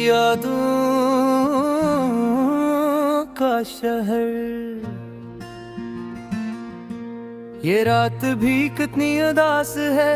यादों का शहर। ये रात भी कितनी उदास है,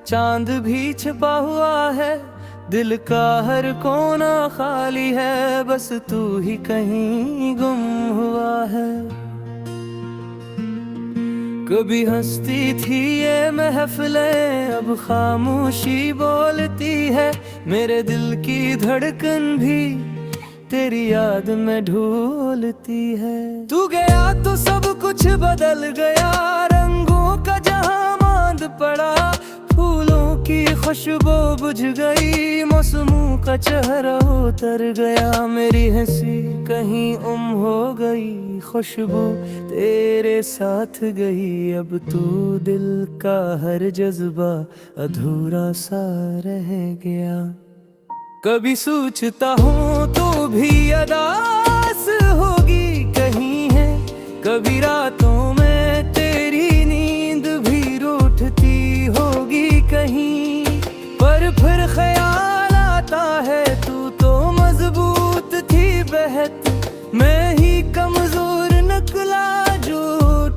चांद भी छिपा हुआ है, दिल का हर कोना खाली है, बस तू ही कहीं गुम हुआ है। कभी हंसती थी ये महफिलें, अब खामोशी बोलती है, मेरे दिल की धड़कन भी तेरी याद में ढोलती है। तू गया तो सब कुछ बदल गया, रंगों का जहां मांद पड़ा, फूलों की खुशबू बुझ गई, मौसमों का चेहरा उतर गया, मेरी हंसी कहीं हो गई, खुशबू तेरे साथ गई, अब तू दिल का हर जज्बा अधूरा सा रह गया। कभी सोचता हूँ तो भी अदास होगी कहीं है, कभी रातों में तेरी नींद भी रूठती होगी कहीं, पर फिर ख्याल आता है तू तो मजबूत थी बेहद, मैं ही कमजोर निकला जो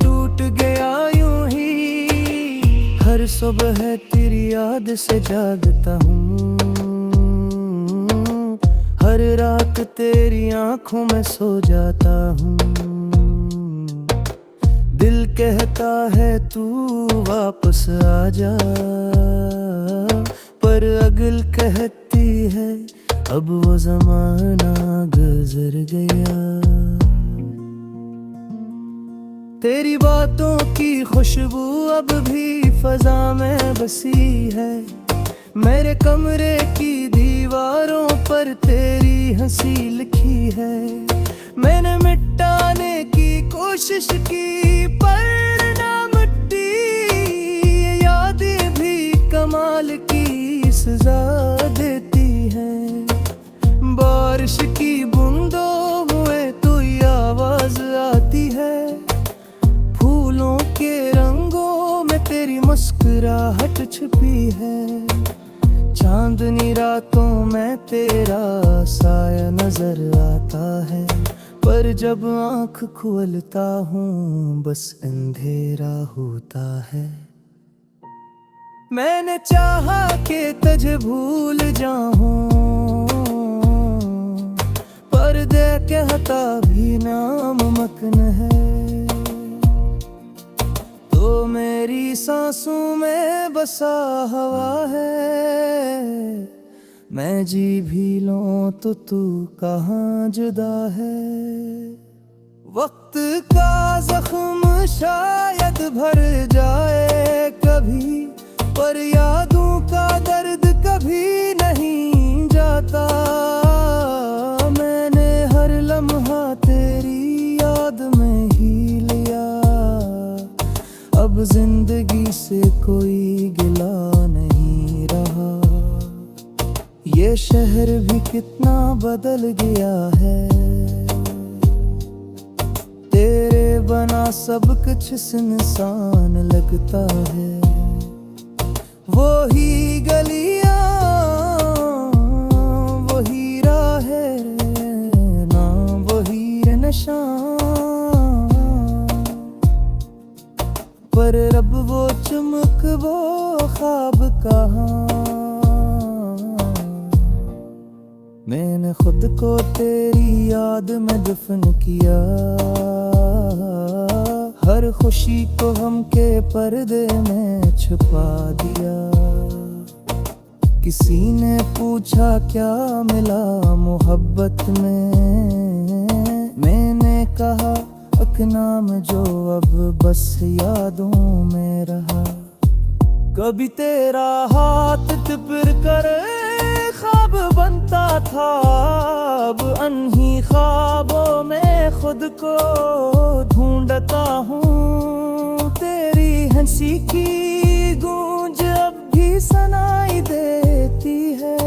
टूट गया यूं ही। हर सुबह तेरी याद से जागता हूँ, हर रात तेरी आंखों में सो जाता हूँ, दिल कहता है तू वापस आ जा, पर अगल कहती है अब वो जमाना गुजर गया। तेरी बातों की खुशबू अब भी फजा में बसी है, मेरे कमरे की दीवारों पर तेरी हंसी लिखी है, मैंने मिटाने की कोशिश की पर ना मिटी, ये यादें भी कमाल की सजा देती हैं, बारिश की बूंदों में तो ये आवाज आती है, फूलों के रंगों में तेरी मुस्कुराहट छिपी है, चांदनी रातों में तेरा साया नजर आता है, पर जब आँख खोलता हूँ बस अंधेरा होता है। मैंने चाहा कि तुझे भूल जाऊं, पर दे कहता भी नामुमकिन है, तो मेरी सांसों में बसा हवा है, मैं जी भी लूं तो तू कहाँ जुदा है। वक्त का जख्म शायद भर जाए कभी, पर यादों का दर्द कभी नहीं जाता, मैंने हर लम्हा तेरी याद में ही लिया, अब जिंदगी से कोई गिला नहीं रहा, ये शहर भी कितना बदल गया है, तेरे बना सब कुछ सुनसान लगता है, वो ही गलियां वही राहें ना वही नशा, पर रब वो चमक वो ख्वाब कहाँ, मैंने खुद को तेरी याद में दफन किया, हर खुशी को गम के पर्दे में छुपा दिया, किसी ने पूछा क्या मिला मोहब्बत में, मैंने कहा एक नाम जो अब बस यादों में रहा, कभी तेरा हाथ टिपर कर ख्वाब बनता था, अब अनही ख्वाबों में खुद को ढूंढता हूँ, तेरी हंसी की गूंज अब भी सुनाई देती है,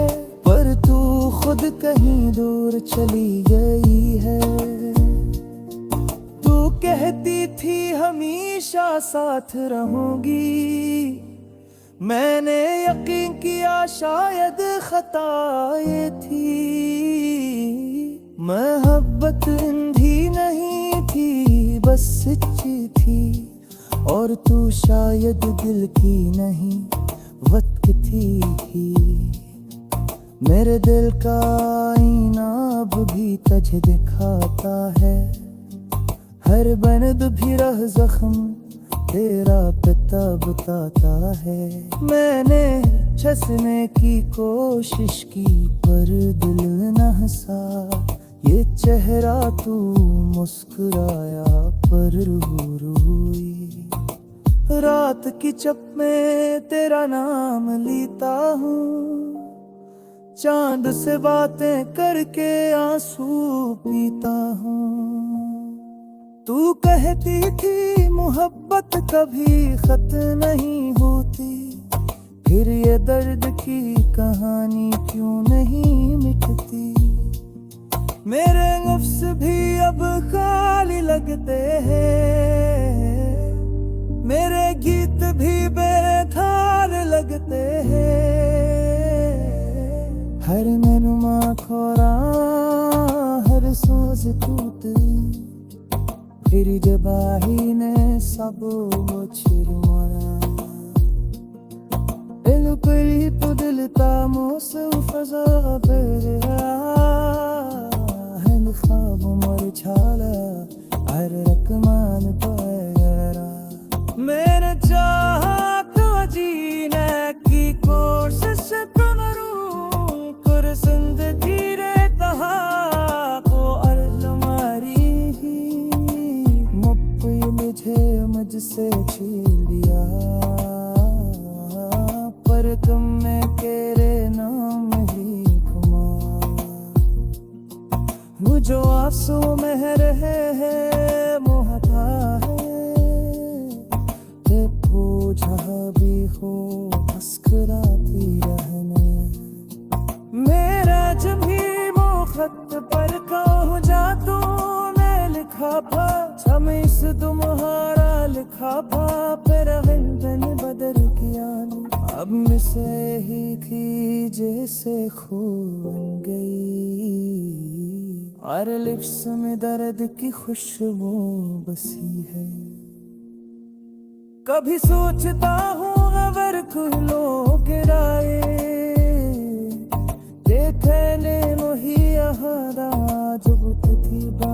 पर तू खुद कहीं दूर चली गई है, तू कहती थी हमेशा साथ रहूंगी, मैंने यकीन किया शायद खता ये थी, मोहब्बत अंधी नहीं थी बस सच्ची थी, और तू शायद दिल की नहीं वक्त थी। मेरे दिल का आईना अब भी तुझे दिखाता है, हर बंद भी रह जख्म तेरा पिता बताता है। मैंने हंसने की कोशिश की पर दिल न हंसा, ये चेहरा तू मुस्कुराया पर रूह रोई। रात की चप में तेरा नाम लेता हूँ, चांद से बातें करके आंसू पीता हूँ। तू कहती थी मोहब्बत कभी खत नहीं होती, फिर ये दर्द की कहानी क्यों नहीं मिटती। मेरे लफ्ज़ भी अब खाली लगते हैं, मेरे गीत भी बेकार लगते हैं। हर मेनुमा खोरा हर सोच टूट, फिर जबाही ने सब मुझे मारा। दिल परी तो दिल तामोस फजा पेरा, हल ख्वाब मर छाला हर रकमान पैरा। मैंने चाहा तो जीने की कोशिश करूं, कर जिंदगी रे तहा को अलमारी मुझसे छीन लिया, पर तुमने तेरे नाम ही घुमा। वो जो आंसू में रहे हैं मोहता है, देखो जहाँ भी हो मुस्कुराती रहने। मेरा जब भी मुखत पर कहो जा तो मैं लिखा था, इस तुम्हारा लिखा था फिर मैंने बदल किया। अब मिसे ही थी जैसे खो गई, और लिप्स में दर्द की खुशबू बसी है। कभी सोचता हूँ अगर कोई लोग गिराए, देखे ले मोहिया जो थी बा।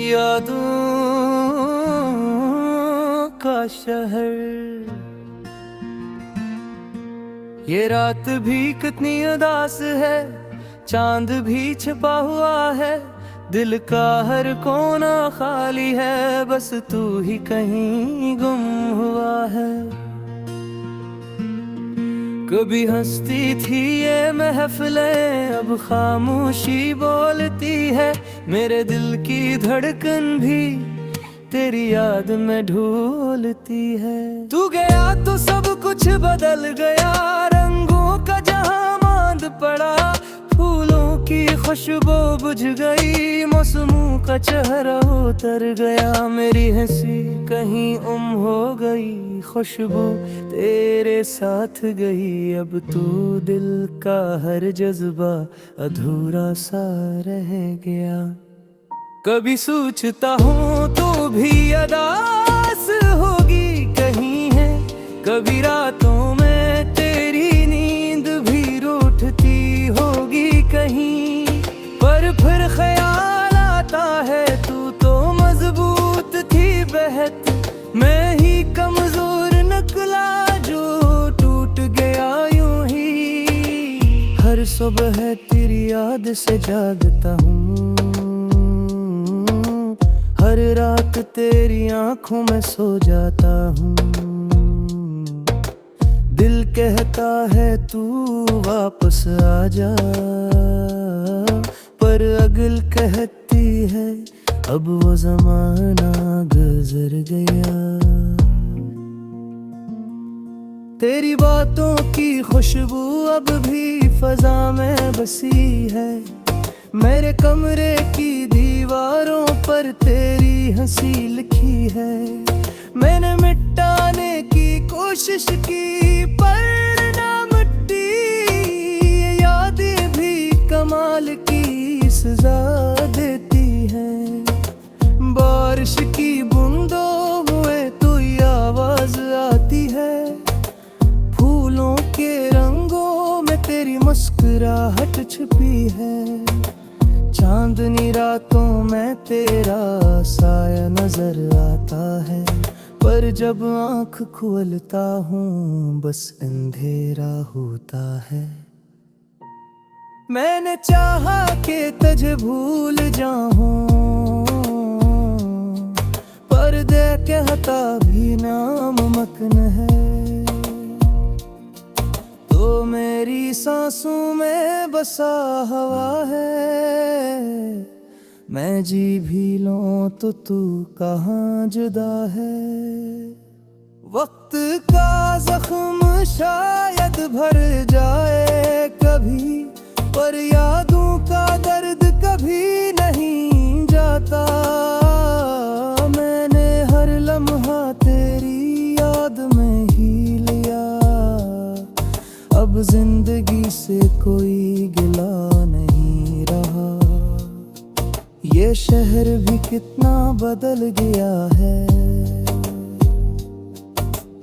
यादों का शहर, ये रात भी कितनी उदास है, चांद भी छिपा हुआ है, दिल का हर कोना खाली है, बस तू ही कहीं गुम हुआ है। कभी हंसती थी ये महफिलें अब खामोशी बोलती है, मेरे दिल की धड़कन भी तेरी याद में ढोलती है। तू गया तो सब कुछ बदल गया, रंगों का जहां मांद पड़ा, फूलों की खुशबू बुझ गई, मौसमों का चेहरा उतर गया। मेरी हंसी कहीं हो गई, खुशबू तेरे साथ गई, अब तू दिल का हर जज्बा अधूरा सा रह गया। कभी सोचता हूँ तो भी अदास होगी कहीं है, कभी रातों में तेरी नींद भी रूठती होगी कहीं, पर फिर ख्याल आता है तू तो मजबूत थी बेहद, मैं ही कमजोर निकला जो टूट गया यूं ही। हर सुबह तेरी याद से जागता हूँ, हर रात तेरी आंखों में सो जाता हूँ। दिल कहता है तू वापस आ जा, पर अगल कहती है अब वो जमाना गुजर गया। तेरी बातों की खुशबू अब भी फजा में बसी है। मेरे कमरे की दीवारों पर तेरी हंसी लिखी है। मैंने मिटाने की कोशिश की पर ना मिटी। ये यादें भी कमाल की सजा देती है। बारिश की बूंदों में तो ये आवाज आती है। फूलों के रंगों में तेरी मुस्कुराहट छिपी है। चांदनी रातों में तेरा साया नजर आता है। पर जब आँख खोलता हूँ बस अंधेरा होता है। मैंने चाहा कि तुझे भूल जाऊं, पर दे कहता भी नामुमकिन है। तो मेरी सांसों में बसा हवा है। मैं जी भी लूं तो तू कहाँ जुदा है। वक्त का जख्म शायद भर जाए कभी, पर यादों का दर्द कभी नहीं जाता। मैंने हर लम्हा तेरी याद में ही लिया। अब जिंदगी से कोई गिला नहीं रहा। ये शहर भी कितना बदल गया है।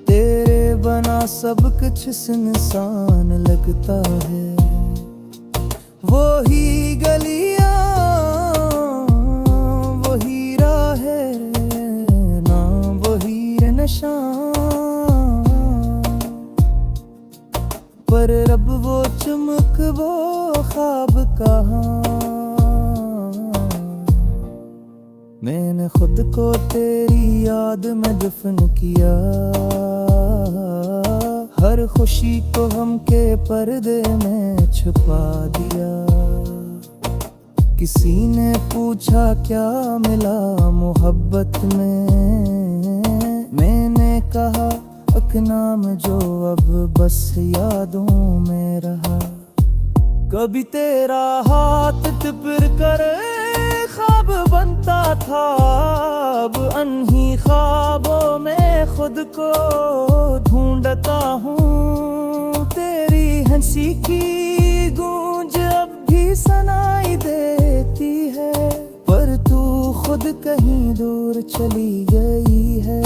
तेरे बना सब कुछ सुनसान लगता है। वो ही गलियां, वही राहें, ना वही नशा, पर अब वो चमक वो ख्वाब कहाँ। मैंने खुद को तेरी याद में दफन किया। हर खुशी को हम के पर्दे में छुपा दिया। किसी ने पूछा क्या मिला मोहब्बत में। मैंने कहा एक नाम जो अब बस यादों में रहा। कभी तेरा हाथ तिपर कर ख्वाब बनता था। अब अनही ख्वाबों में खुद को ढूंढता हूँ। तेरी हंसी की गूंज अब भी सुनाई देती है। पर तू खुद कहीं दूर चली गई है।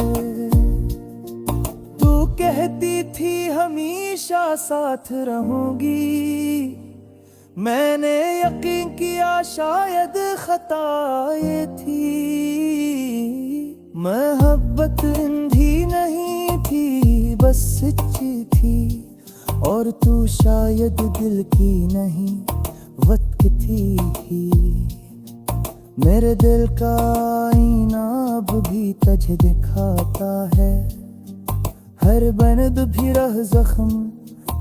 तू कहती थी हमेशा साथ रहूंगी। मैंने यकीन किया शायद खता ये थी। मोहब्बत अंधी नहीं थी बस सच्ची थी। और तू शायद दिल की नहीं वक्त थी। मेरे दिल का आईना अब भी तुझे दिखाता है। हर बंद भी रह जख्म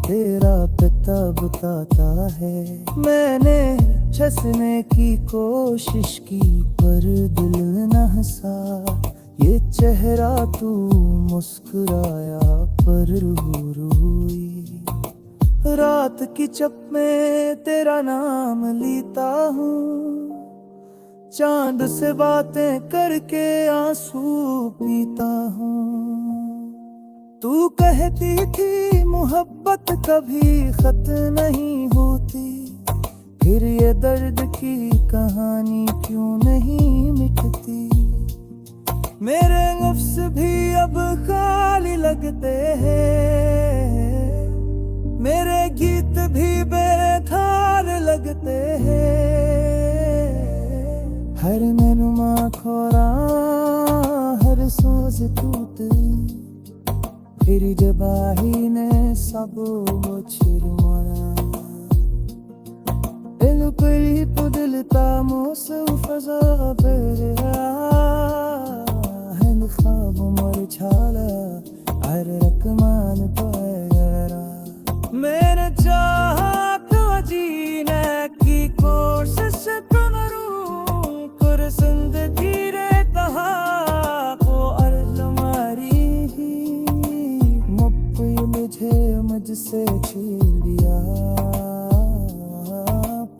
तेरा पिता बताता है। मैंने हंसने की कोशिश की पर दिल न हंसा। ये चेहरा तू मुस्कुराया पर रूह रोई। रात की चप में तेरा नाम लेता हूँ। चांद से बातें करके आंसू पीता हूँ। तू कहती थी मोहब्बत कभी खत्म नहीं होती। फिर ये दर्द की कहानी क्यों नहीं मिटती। मेरे नफ्स भी अब खाली लगते हैं। मेरे गीत भी बेकार लगते हैं। हर मेनुमा खोरा हर सोच टूट। फिर जबाही ने सब मुझर मरा। दिल परी पुदलता मौसम फजा बेरा। ख्वाब मर छाला हर रकमान पैरा। मैंने चाहा तो जीने की कोशिश करूं। कर जिंदगी रे कहा को अर्ज मारी ही मुझे मुझसे छीन लिया,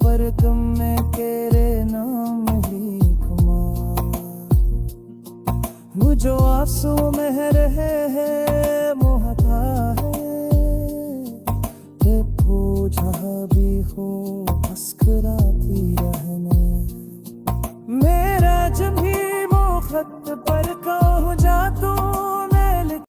पर तुम में तेरे नाम ही घुमा। वो जो आंसू में रहे हैं मोहता है, देखो जहाँ भी हो मुस्कुराती